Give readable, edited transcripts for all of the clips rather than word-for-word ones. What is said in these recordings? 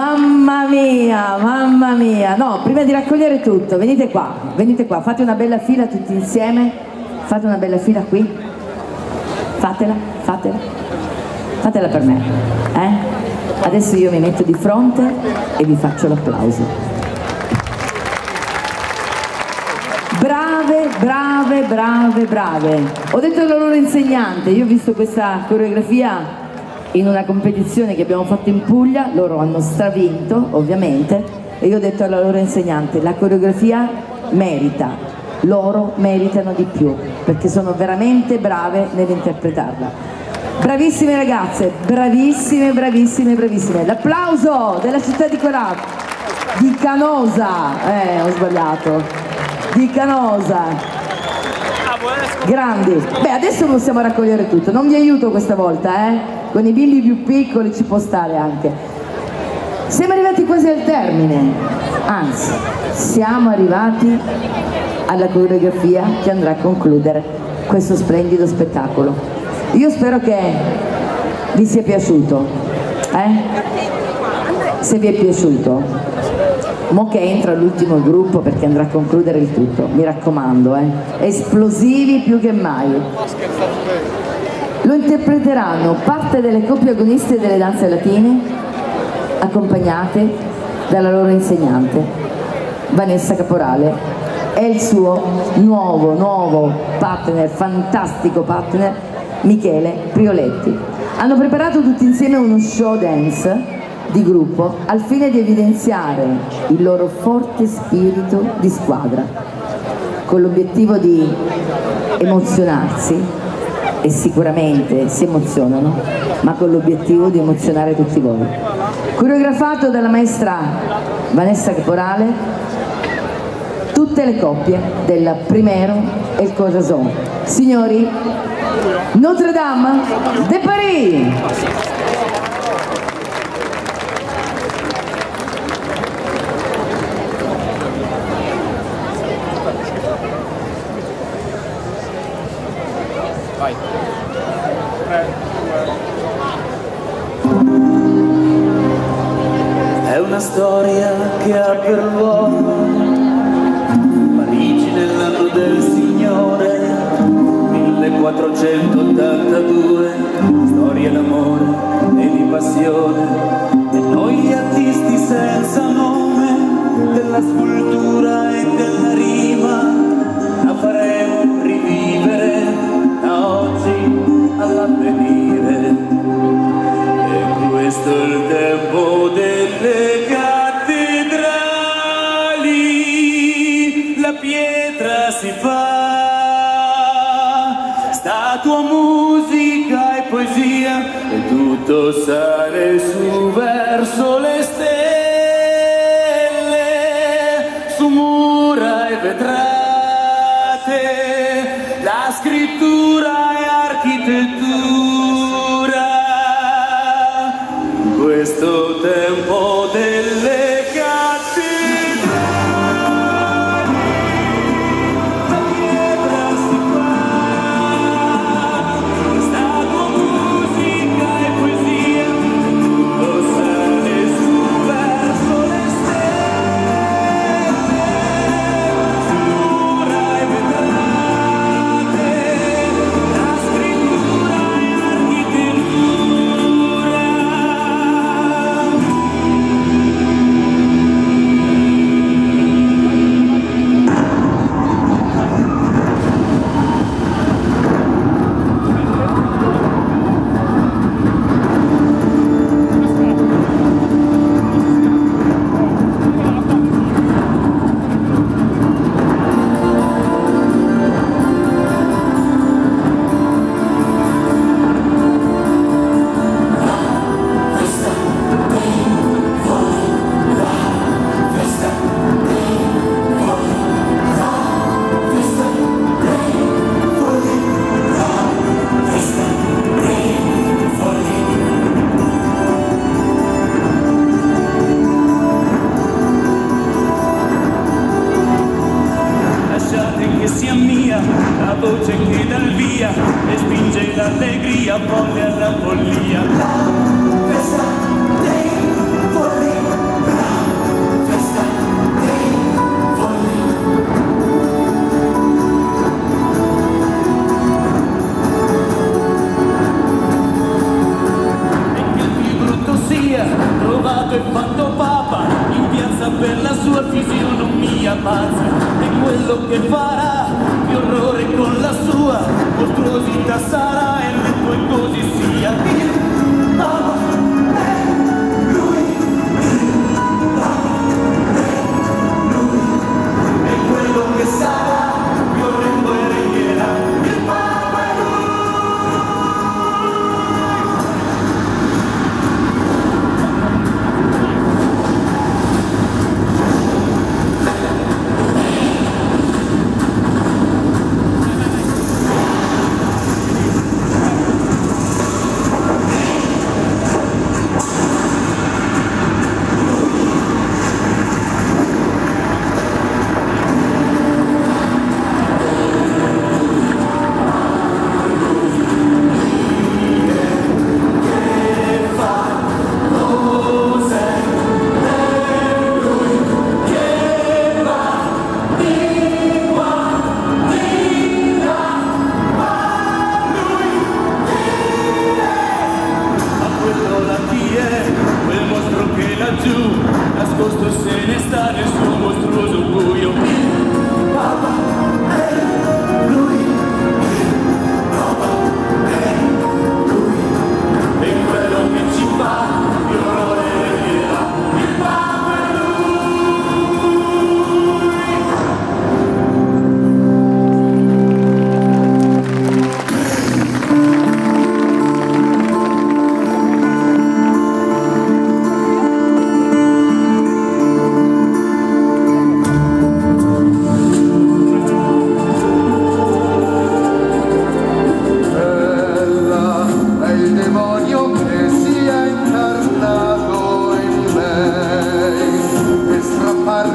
Mamma mia, no, prima di raccogliere tutto, venite qua, fate una bella fila tutti insieme, fate una bella fila qui, fatela per me, Adesso io mi metto di fronte e vi faccio l'applauso. Brave. Ho detto alla loro insegnante, io ho visto questa coreografia in una competizione che abbiamo fatto in Puglia, loro hanno stravinto ovviamente, e io ho detto alla loro insegnante, la coreografia merita, loro meritano di più, perché sono veramente brave nell'interpretarla. Bravissime ragazze, bravissime. L'applauso della città di Canosa, ho sbagliato, di Canosa. Grandi. Beh, adesso possiamo raccogliere tutto, non vi aiuto questa volta, con i bimbi più piccoli ci può stare anche. Siamo arrivati quasi al termine, anzi, siamo arrivati alla coreografia che andrà a concludere questo splendido spettacolo. Io spero che vi sia piaciuto, Se vi è piaciuto, mo che entra l'ultimo gruppo perché andrà a concludere il tutto, mi raccomando, esplosivi più che mai. Lo interpreteranno parte delle coppie agoniste delle danze latine, accompagnate dalla loro insegnante, Vanessa Caporale, e il suo nuovo partner, fantastico partner, Michele Prioletti. Hanno preparato tutti insieme uno show dance di gruppo al fine di evidenziare il loro forte spirito di squadra, con l'obiettivo di emozionarsi, e sicuramente si emozionano, ma con l'obiettivo di emozionare tutti voi. Coreografato dalla maestra Vanessa Caporale, tutte le coppie del Primero e il Corazon. Signori, Notre Dame de Paris! Vai. 3, 2. È una storia che ha per luogo Parigi nell'anno del Signore 1482, storia d'amore e di passione, e noi artisti senza nome della scultura e della rima la faremo rivivere da oggi all'avvenire. E questo è il tempo delle cattedrali, la pietra si fa statua, musica e poesia, e tutto sale su verso le stelle, su mura e vetrate, la scrittura e architettura. Questo tempo delle la voce che dà il via e spinge l'allegria folle alla follia. La festa dei folli. sarà e letto e così sia. Il Papa è lui, il Papa è lui, e quello che sarà, violento e regnerà. Il Papa è lui. Quel mostro che laggiù nascosto se ne sta nel suo mostruoso buio. Il Papa è lui, il Papa è lui, e quello che ci fa più onore e regnerà. Il Papa è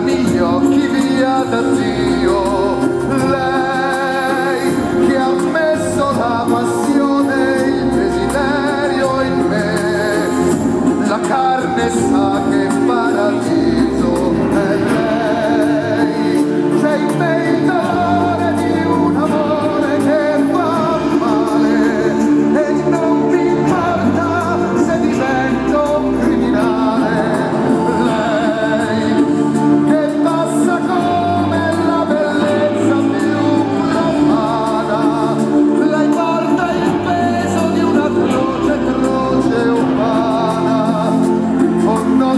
gli occhi via da Dio, lei che ha messo la passione, il desiderio in me, la carne sa che paradiso è lei, c'è in me il dolore di un amore che fa male e non mi importa se divento un criminale. Oh no!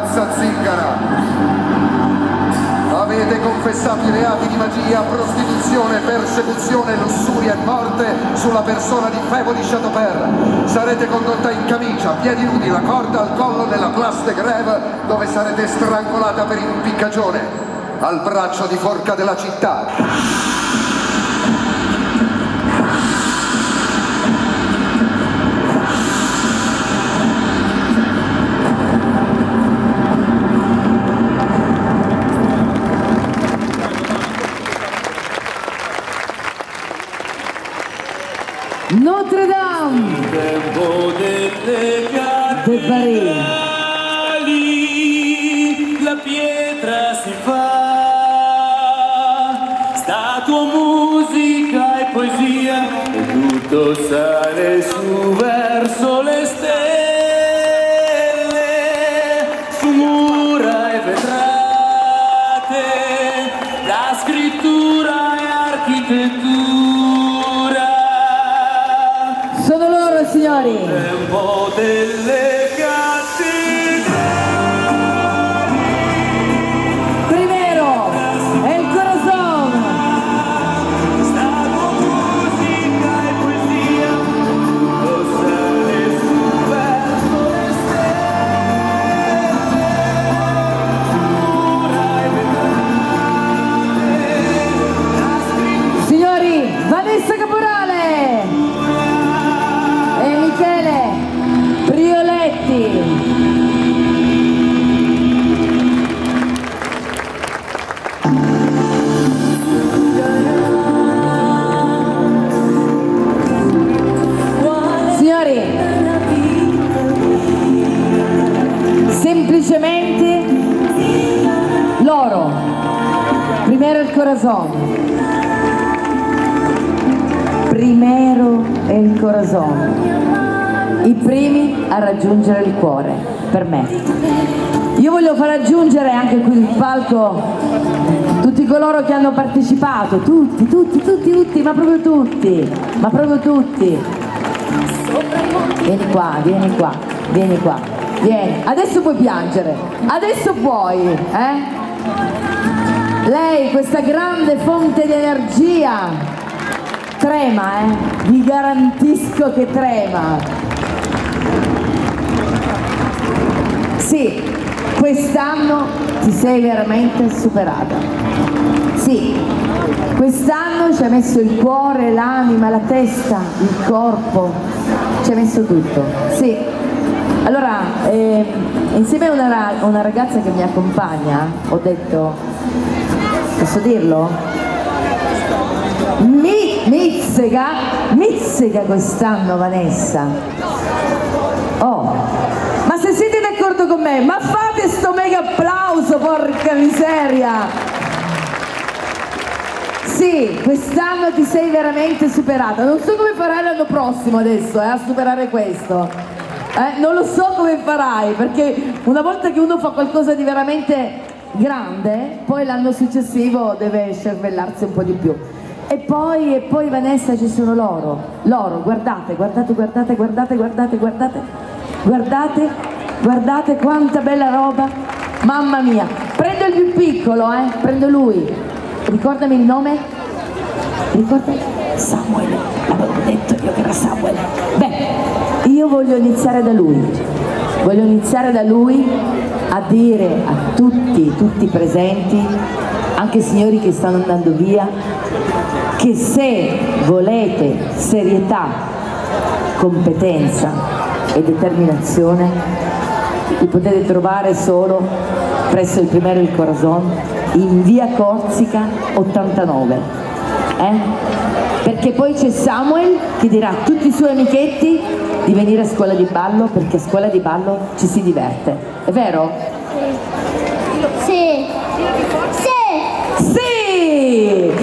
ragazza zingara. Avete confessato i reati di magia, prostituzione, persecuzione, lussuria e morte sulla persona di Febo di Chateaupers. Sarete condotta in camicia, piedi nudi, la corda al collo nella Place de Grève, dove sarete strangolata per impiccagione al braccio di forca della città. Notre Dame Tempo delle de Paris. cattedrali, la pietra si fa, statua, musica e poesia, e tutto sale su verso le stelle, su mura e vetrate, la scrittura e architettura. Sono loro, signori. Tempo delle cattedrali. Primero è il corazon. Statua, musica e poesia, lo sale su verso le stelle, mura e vetrate, la scrittura. Signori, Vanessa Caporale e Michele Prioletti. Signori, semplicemente loro. Primero il corazon. Primero è il corazon, i primi a raggiungere il cuore, per me. Io voglio far raggiungere anche qui il palco tutti coloro che hanno partecipato, tutti, ma proprio tutti, Vieni qua, vieni. Adesso puoi piangere, adesso puoi, Lei, questa grande fonte di energia, trema, vi garantisco che trema. Sì, quest'anno ti sei veramente superata. Sì, quest'anno ci hai messo il cuore, l'anima, la testa, il corpo, ci hai messo tutto. Sì. Allora, insieme a una ragazza che mi accompagna, ho detto, posso dirlo? Mizzica quest'anno Vanessa. Oh, ma se siete d'accordo con me, ma fate sto mega applauso, porca miseria. Sì, quest'anno ti sei veramente superata. Non so come farai l'anno prossimo adesso a superare questo. Non lo so come farai, perché una volta che uno fa qualcosa di veramente grande, poi l'anno successivo deve cervellarsi un po' di più. E poi Vanessa, ci sono loro, guardate quanta bella roba, mamma mia. Prendo il più piccolo, prendo lui, ricordami il nome, Samuel, avevo detto io che era Samuel. Beh, io voglio iniziare da lui a dire a tutti i presenti, anche i signori che stanno andando via, che se volete serietà, competenza e determinazione, li potete trovare solo presso il Primero il Corazon in via Corsica 89. Perché poi c'è Samuel che dirà a tutti i suoi amichetti di venire a scuola di ballo, perché a scuola di ballo ci si diverte. È vero? Sì.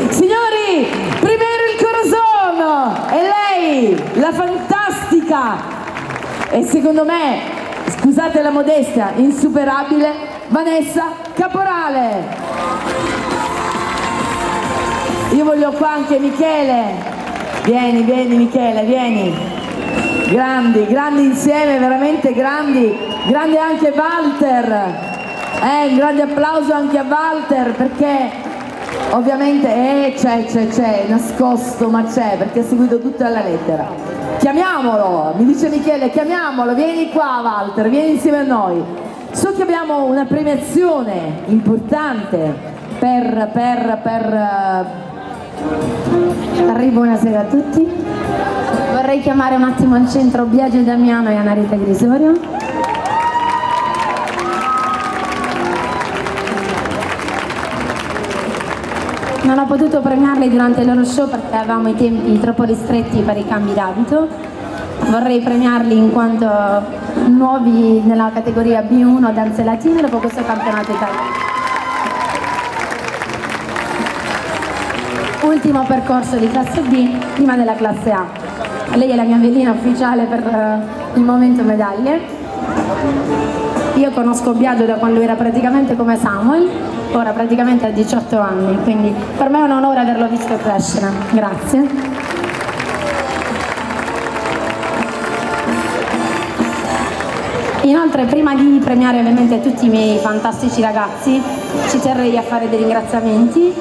Signori, Primero il Corazon e lei, la fantastica e secondo me, scusate la modestia, insuperabile Vanessa Caporale. Io voglio qua anche Michele. Vieni Michele, vieni. Grandi insieme, veramente grandi. Grande anche Walter. Un grande applauso anche a Walter, perché ovviamente c'è, nascosto, ma c'è, perché ha seguito tutta la lettera. Chiamiamolo, mi dice Michele, chiamiamolo, vieni qua Walter, vieni insieme a noi. So che abbiamo una premiazione importante Buonasera a tutti. Vorrei chiamare un attimo al centro Biagio Damiano e Anarita Grisorio. Non ho potuto premiarli durante il loro show perché avevamo i tempi troppo ristretti per i cambi d'abito. Vorrei premiarli in quanto nuovi nella categoria B1 danze latine dopo questo campionato italiano. Ultimo percorso di classe B prima della classe A. Lei è la mia velina ufficiale per il momento medaglie. Io conosco Biagio da quando era praticamente come Samuel, ora praticamente ha 18 anni, quindi per me è un onore averlo visto crescere. Grazie. Inoltre, prima di premiare ovviamente tutti i miei fantastici ragazzi, ci terrei a fare dei ringraziamenti,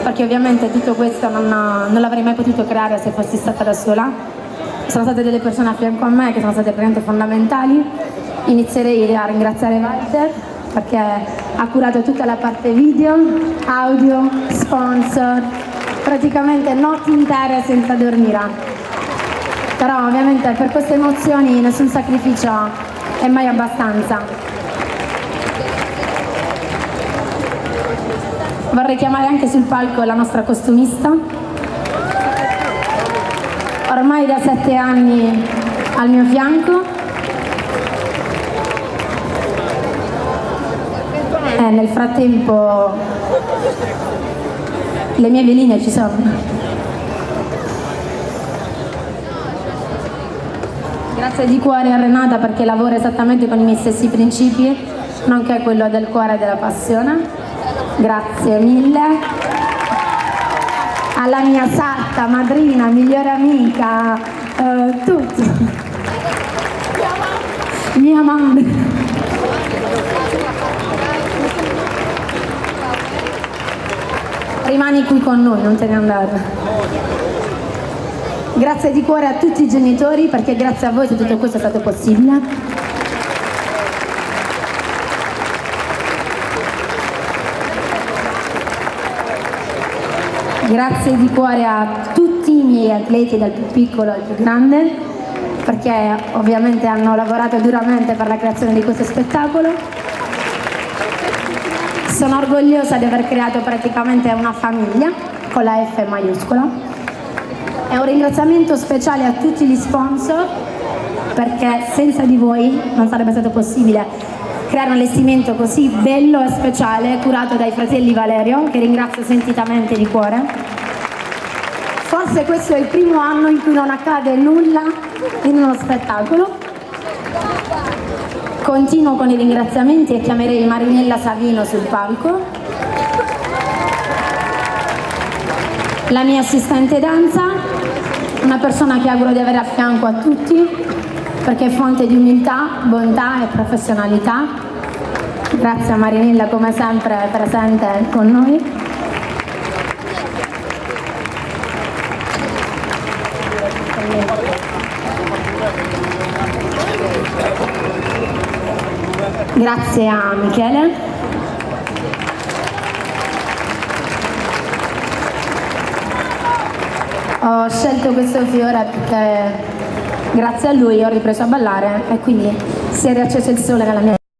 perché ovviamente tutto questo non l'avrei mai potuto creare se fossi stata da sola. Sono state delle persone a fianco a me che sono state veramente fondamentali. Inizierei a ringraziare Walter perché ha curato tutta la parte video, audio, sponsor, praticamente notti intere senza dormire. Però ovviamente per queste emozioni nessun sacrificio è mai abbastanza. Vorrei chiamare anche sul palco la nostra costumista, ormai da 7 anni al mio fianco. Nel frattempo le mie veline ci sono. Grazie di cuore a Renata perché lavora esattamente con i miei stessi principi, nonché quello del cuore e della passione. Grazie mille. Alla mia sarta, madrina, migliore amica, tutto. Mia madre. Rimani qui con noi, non te ne andare. Grazie di cuore a tutti i genitori perché grazie a voi tutto questo è stato possibile. Grazie di cuore a tutti i miei atleti dal più piccolo al più grande perché ovviamente hanno lavorato duramente per la creazione di questo spettacolo. Sono orgogliosa di aver creato praticamente una famiglia con la F maiuscola. E un ringraziamento speciale a tutti gli sponsor perché senza di voi non sarebbe stato possibile creare un allestimento così bello e speciale curato dai fratelli Valerio, che ringrazio sentitamente di cuore. Forse questo è il primo anno in cui non accade nulla in uno spettacolo. Continuo con i ringraziamenti e chiamerei Marinella Savino sul palco. La mia assistente danza, una persona che auguro di avere a fianco a tutti perché è fonte di umiltà, bontà e professionalità. Grazie a Marinella come sempre presente con noi. Grazie a Michele. Ho scelto questo fiore perché grazie a lui ho ripreso a ballare e quindi si è riacceso il sole nella mia